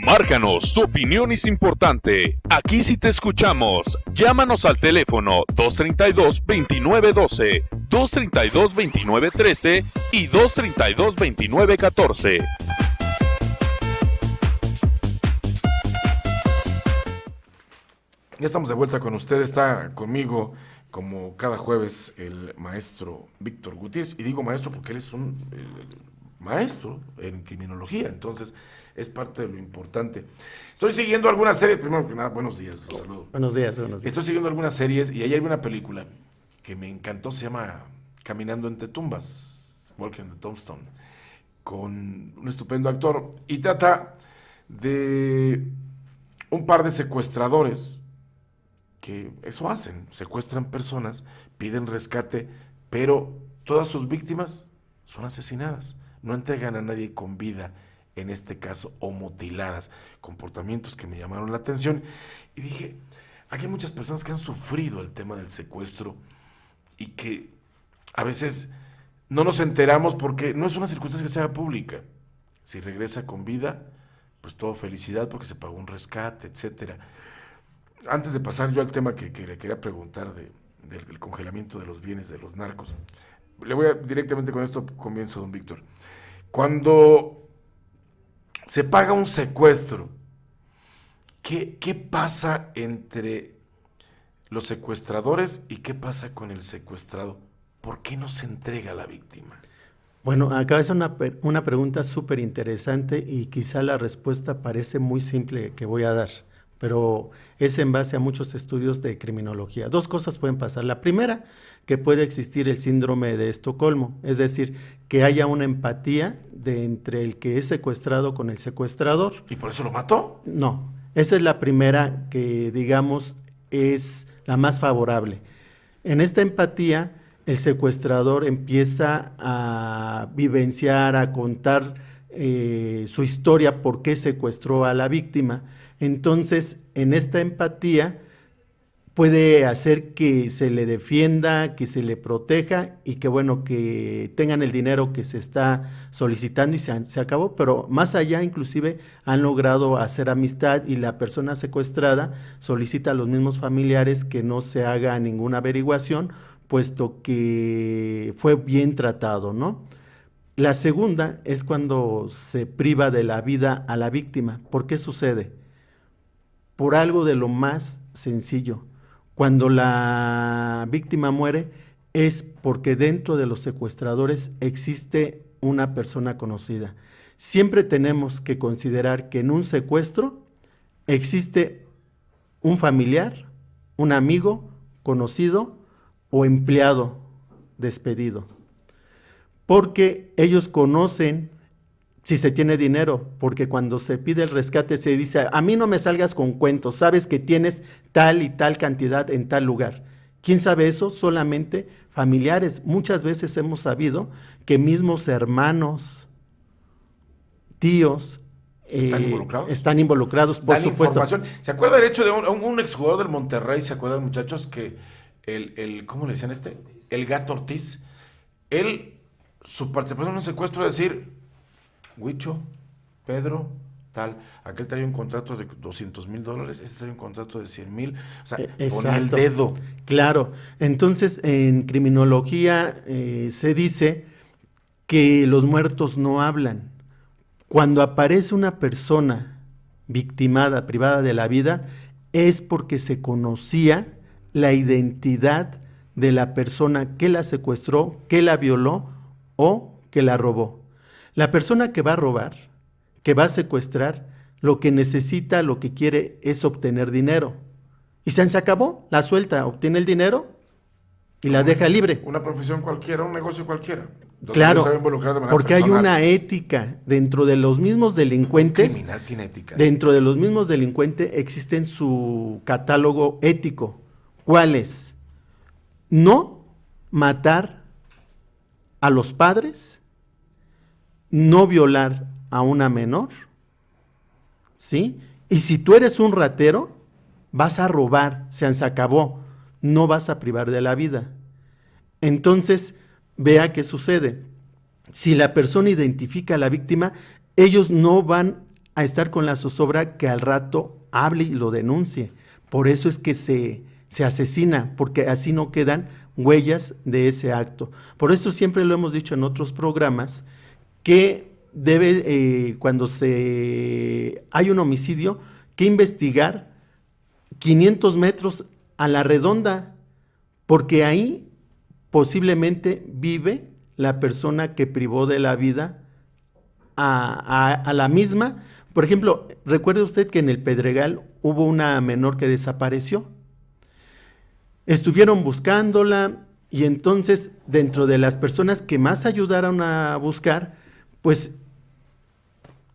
Márcanos, tu opinión es importante. Aquí sí te escuchamos. Llámanos al teléfono 232-2912, 232-2913 y 232-2914. Ya estamos de vuelta con usted. Está conmigo, como cada jueves, el maestro Víctor Gutiérrez. Y digo maestro porque él es un maestro en criminología, entonces es parte de lo importante. Estoy siguiendo algunas series. Primero que nada, buenos días, los saludo. Buenos días, buenos días. Estoy siguiendo algunas series y ayer vi una película que me encantó, se llama Caminando entre tumbas, Walking the Tombstone, con un estupendo actor, y trata de un par de secuestradores que eso hacen, secuestran personas, piden rescate, pero todas sus víctimas son asesinadas, no entregan a nadie con vida, en este caso, o mutiladas, comportamientos que me llamaron la atención, y dije, aquí hay muchas personas que han sufrido el tema del secuestro, y que a veces no nos enteramos porque no es una circunstancia que sea pública. Si regresa con vida, pues todo felicidad porque se pagó un rescate, etcétera. Antes de pasar yo al tema que le quería preguntar del congelamiento de los bienes de los narcos, le voy directamente con esto comienzo, don Víctor. Cuando se paga un secuestro, ¿qué pasa entre los secuestradores y qué pasa con el secuestrado? ¿Por qué no se entrega a la víctima? Bueno, acá es una pregunta súper interesante y quizá la respuesta parece muy simple que voy a dar, pero es en base a muchos estudios de criminología. Dos cosas pueden pasar. La primera, que puede existir el síndrome de Estocolmo, es decir, que haya una empatía entre el que es secuestrado con el secuestrador. ¿Y por eso lo mató? No, esa es la primera que, digamos, es la más favorable. En esta empatía, el secuestrador empieza a vivenciar, a contar su historia, por qué secuestró a la víctima. Entonces, en esta empatía puede hacer que se le defienda, que se le proteja y que, bueno, que tengan el dinero que se está solicitando y se acabó. Pero más allá, inclusive, han logrado hacer amistad y la persona secuestrada solicita a los mismos familiares que no se haga ninguna averiguación, puesto que fue bien tratado, ¿no? La segunda es cuando se priva de la vida a la víctima. ¿Por qué sucede? Por algo de lo más sencillo. Cuando la víctima muere es porque dentro de los secuestradores existe una persona conocida. Siempre tenemos que considerar que en un secuestro existe un familiar, un amigo, conocido o empleado despedido. Porque ellos conocen si se tiene dinero, porque cuando se pide el rescate se dice, a mí no me salgas con cuentos, sabes que tienes tal y tal cantidad en tal lugar. ¿Quién sabe eso? Solamente familiares. Muchas veces hemos sabido que mismos hermanos, tíos, están involucrados, por supuesto. Información. ¿Se acuerda el hecho de un exjugador del Monterrey? ¿Se acuerdan, muchachos? Que ¿cómo le decían el Gato Ortiz, su participación en un secuestro es decir, Huicho, Pedro, tal, aquel traía un contrato de $200,000, este traía un contrato de 100,000, o sea, pone el dedo. Claro, entonces en criminología se dice que los muertos no hablan. Cuando aparece una persona victimada, privada de la vida, es porque se conocía la identidad de la persona que la secuestró, que la violó o que la robó. La persona que va a robar, que va a secuestrar, lo que necesita, lo que quiere es obtener dinero. Y se acabó, la suelta, obtiene el dinero y la deja libre. Una profesión cualquiera, un negocio cualquiera. Claro, porque hay una ética dentro de los mismos delincuentes. Un criminal tiene ética. Dentro de los mismos delincuentes existe su catálogo ético. ¿Cuál es? No matar a los padres, no violar a una menor, ¿sí? Y si tú eres un ratero, vas a robar, se acabó, no vas a privar de la vida. Entonces, vea qué sucede. Si la persona identifica a la víctima, ellos no van a estar con la zozobra que al rato hable y lo denuncie. Por eso es que se asesina, porque así no quedan huellas de ese acto. Por eso siempre lo hemos dicho en otros programas, que cuando hay un homicidio, que investigar 500 metros a la redonda, porque ahí posiblemente vive la persona que privó de la vida a la misma. Por ejemplo, recuerde usted que en el Pedregal hubo una menor que desapareció. Estuvieron buscándola y entonces dentro de las personas que más ayudaron a buscar, pues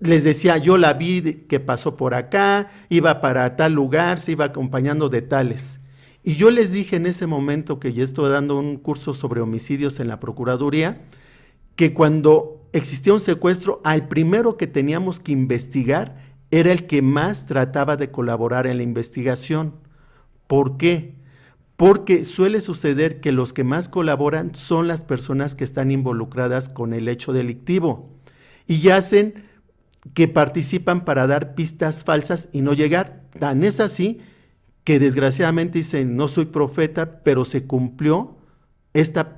les decía, yo la vi que pasó por acá, iba para tal lugar, se iba acompañando de tales. Y yo les dije en ese momento que ya estoy dando un curso sobre homicidios en la Procuraduría, que cuando existía un secuestro, al primero que teníamos que investigar era el que más trataba de colaborar en la investigación. ¿Por qué? Porque suele suceder que los que más colaboran son las personas que están involucradas con el hecho delictivo y hacen que participan para dar pistas falsas y no llegar. Tan es así que desgraciadamente dicen, no soy profeta, pero se cumplió esta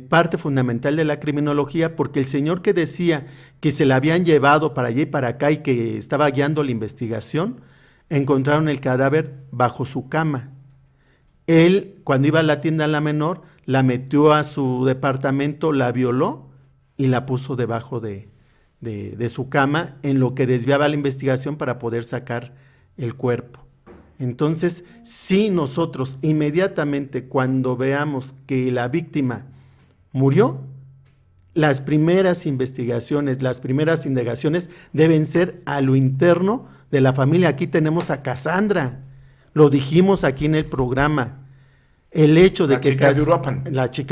parte fundamental de la criminología, porque el señor que decía que se la habían llevado para allá y para acá y que estaba guiando la investigación, encontraron el cadáver bajo su cama. Él, cuando iba a la tienda La Menor, la metió a su departamento, la violó y la puso debajo de su cama, en lo que desviaba la investigación para poder sacar el cuerpo. Entonces, si nosotros inmediatamente cuando veamos que la víctima murió, las primeras investigaciones, las primeras indagaciones deben ser a lo interno de la familia. Aquí tenemos a Cassandra, lo dijimos aquí en el programa, el hecho de la que chica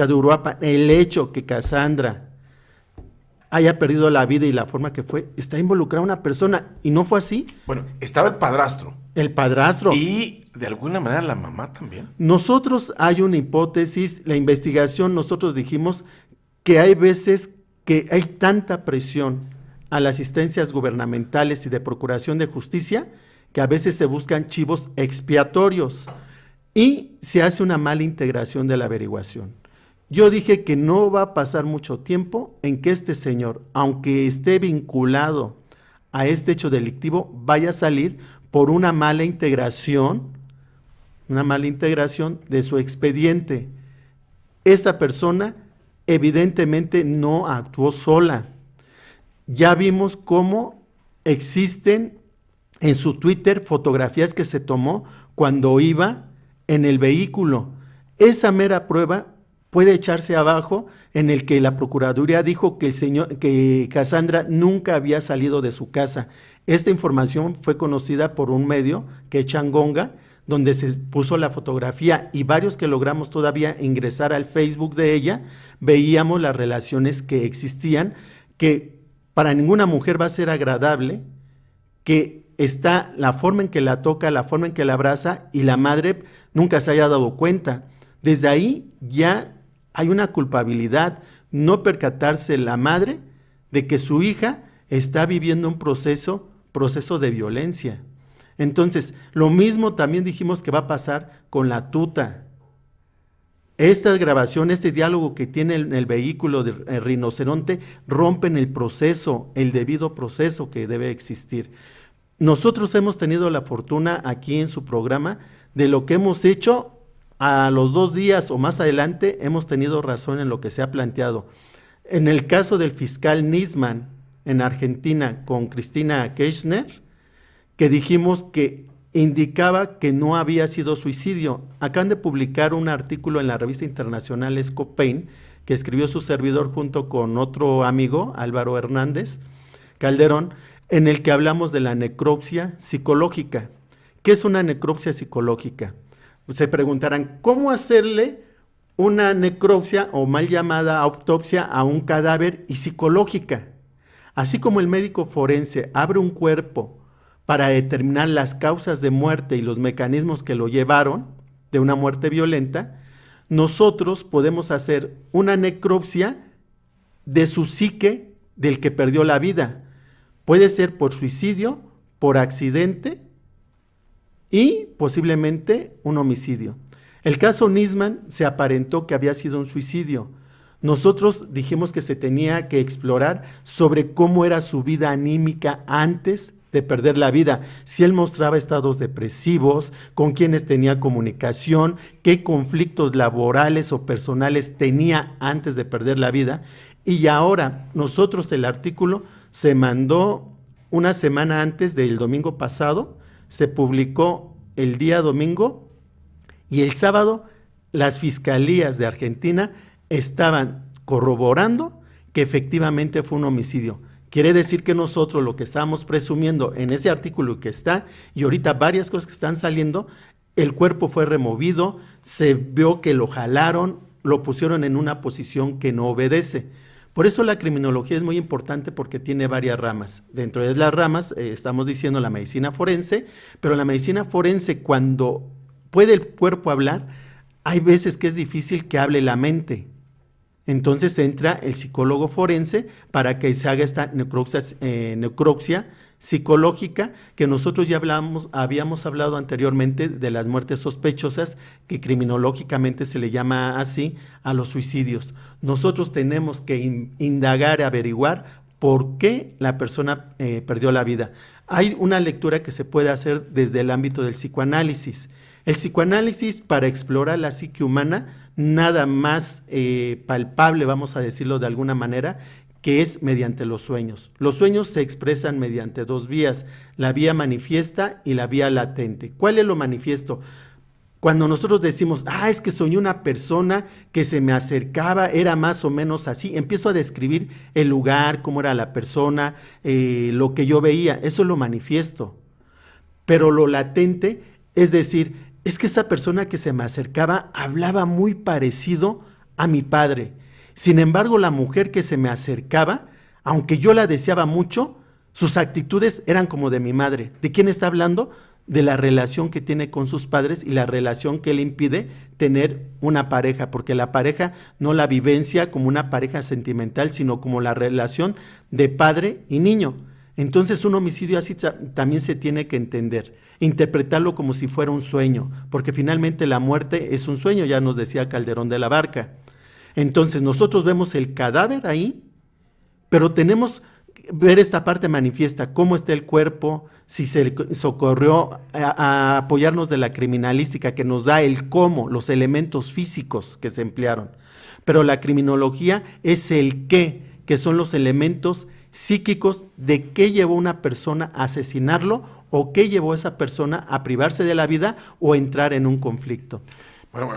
de Uruapan, el hecho que Cassandra haya perdido la vida y la forma que fue, está involucrada una persona, y no fue así. Bueno, estaba el padrastro. El padrastro. Y de alguna manera la mamá también. Nosotros hay una hipótesis, la investigación, nosotros dijimos que hay veces que hay tanta presión a las asistencias gubernamentales y de procuración de justicia que a veces se buscan chivos expiatorios y se hace una mala integración de la averiguación. Yo dije que no va a pasar mucho tiempo en que este señor, aunque esté vinculado a este hecho delictivo, vaya a salir por una mala integración de su expediente. Esta persona evidentemente no actuó sola. Ya vimos cómo existen en su Twitter fotografías que se tomó cuando iba en el vehículo. Esa mera prueba puede echarse abajo, en el que la Procuraduría dijo que Cassandra nunca había salido de su casa. Esta información fue conocida por un medio, que es Changonga, donde se puso la fotografía, y varios que logramos todavía ingresar al Facebook de ella, veíamos las relaciones que existían, que para ninguna mujer va a ser agradable, que está la forma en que la toca, la forma en que la abraza, y la madre nunca se haya dado cuenta. Desde ahí ya hay una culpabilidad, no percatarse la madre de que su hija está viviendo un proceso de violencia. Entonces, lo mismo también dijimos que va a pasar con la tuta. Esta grabación, este diálogo que tiene en el vehículo del rinoceronte, rompen el proceso, el debido proceso que debe existir. Nosotros hemos tenido la fortuna aquí en su programa de lo que hemos hecho. A los 2 días o más adelante hemos tenido razón en lo que se ha planteado. En el caso del fiscal Nisman en Argentina con Cristina Kirchner, que dijimos que indicaba que no había sido suicidio. Acaban de publicar un artículo en la revista internacional Scopain, que escribió su servidor junto con otro amigo, Álvaro Hernández Calderón, en el que hablamos de la necropsia psicológica. ¿Qué es una necropsia psicológica? Se preguntarán, ¿cómo hacerle una necropsia o mal llamada autopsia a un cadáver y psicológica? Así como el médico forense abre un cuerpo para determinar las causas de muerte y los mecanismos que lo llevaron de una muerte violenta, nosotros podemos hacer una necropsia de su psique del que perdió la vida. Puede ser por suicidio, por accidente y posiblemente un homicidio. El caso Nisman se aparentó que había sido un suicidio. Nosotros dijimos que se tenía que explorar sobre cómo era su vida anímica antes de perder la vida, si él mostraba estados depresivos, con quienes tenía comunicación, qué conflictos laborales o personales tenía antes de perder la vida. Y ahora nosotros el artículo se mandó una semana antes del domingo pasado, se publicó el día domingo y el sábado las fiscalías de Argentina estaban corroborando que efectivamente fue un homicidio. Quiere decir que nosotros lo que estábamos presumiendo en ese artículo que está, y ahorita varias cosas que están saliendo, el cuerpo fue removido, se vio que lo jalaron, lo pusieron en una posición que no obedece. Por eso la criminología es muy importante porque tiene varias ramas. Dentro de las ramas estamos diciendo la medicina forense, pero la medicina forense cuando puede el cuerpo hablar, hay veces que es difícil que hable la mente. Entonces entra el psicólogo forense para que se haga esta necropsia psicológica que nosotros ya habíamos hablado anteriormente de las muertes sospechosas, que criminológicamente se le llama así a los suicidios. Nosotros tenemos que indagar, averiguar por qué la persona perdió la vida. Hay una lectura que se puede hacer desde el ámbito del psicoanálisis. El psicoanálisis, para explorar la psique humana, nada más palpable, vamos a decirlo de alguna manera, que es mediante los sueños. Los sueños se expresan mediante dos vías, la vía manifiesta y la vía latente. ¿Cuál es lo manifiesto? Cuando nosotros decimos, es que soñé una persona que se me acercaba, era más o menos así, empiezo a describir el lugar, cómo era la persona, lo que yo veía, eso es lo manifiesto. Pero lo latente, es decir, es que esa persona que se me acercaba hablaba muy parecido a mi padre. Sin embargo, la mujer que se me acercaba, aunque yo la deseaba mucho, sus actitudes eran como de mi madre. ¿De quién está hablando? De la relación que tiene con sus padres y la relación que le impide tener una pareja, porque la pareja no la vivencia como una pareja sentimental, sino como la relación de padre y niño. Entonces un homicidio así también se tiene que entender, interpretarlo como si fuera un sueño, porque finalmente la muerte es un sueño, ya nos decía Calderón de la Barca. Entonces nosotros vemos el cadáver ahí, pero tenemos que ver esta parte manifiesta, cómo está el cuerpo, si se socorrió a apoyarnos de la criminalística que nos da el cómo, los elementos físicos que se emplearon. Pero la criminología es el qué, que son los elementos psíquicos de qué llevó una persona a asesinarlo o qué llevó a esa persona a privarse de la vida o entrar en un conflicto. Bueno,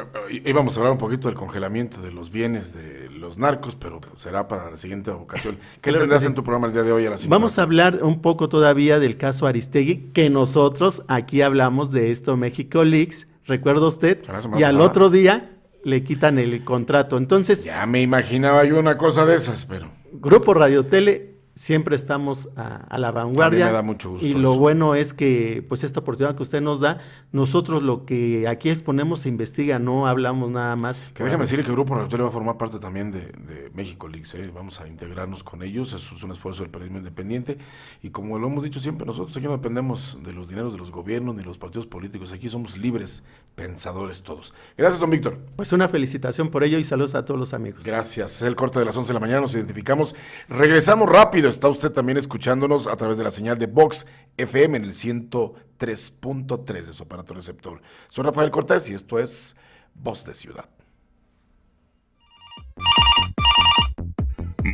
íbamos a hablar un poquito del congelamiento de los bienes de los narcos, pero será para la siguiente ocasión. ¿Qué claro tendrás que sí. en tu programa el día de hoy a las 5? Vamos a hablar un poco todavía del caso Aristegui, que nosotros aquí hablamos de esto México Leaks, ¿recuerda usted? Y al otro día le quitan el contrato. Entonces, ya me imaginaba yo una cosa de esas, pero Grupo Radio Tele siempre estamos a la vanguardia. A mí me da mucho gusto y lo eso. bueno es que pues esta oportunidad que usted nos da, nosotros lo que aquí exponemos se investiga, no hablamos nada más. Que déjame decirle que el Grupo Radio Tele va a formar parte también de México Leaks, ¿eh? Vamos a integrarnos con ellos, eso es un esfuerzo del periodismo independiente, y como lo hemos dicho siempre, nosotros aquí no dependemos de los dineros de los gobiernos ni de los partidos políticos, aquí somos libres pensadores todos. Gracias, don Víctor. Pues una felicitación por ello y saludos a todos los amigos. Gracias, es el corte de las 11 de la mañana, nos identificamos, regresamos rápido, está usted también escuchándonos a través de la señal de Vox FM en el 103.3 de su aparato receptor. Soy Rafael Cortés y esto es Voz de Ciudad.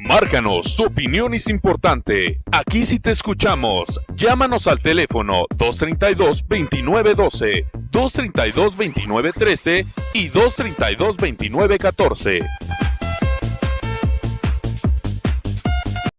Márcanos, su opinión es importante. Aquí sí te escuchamos. Llámanos al teléfono 232-2912, 232-2913 y 232-2914.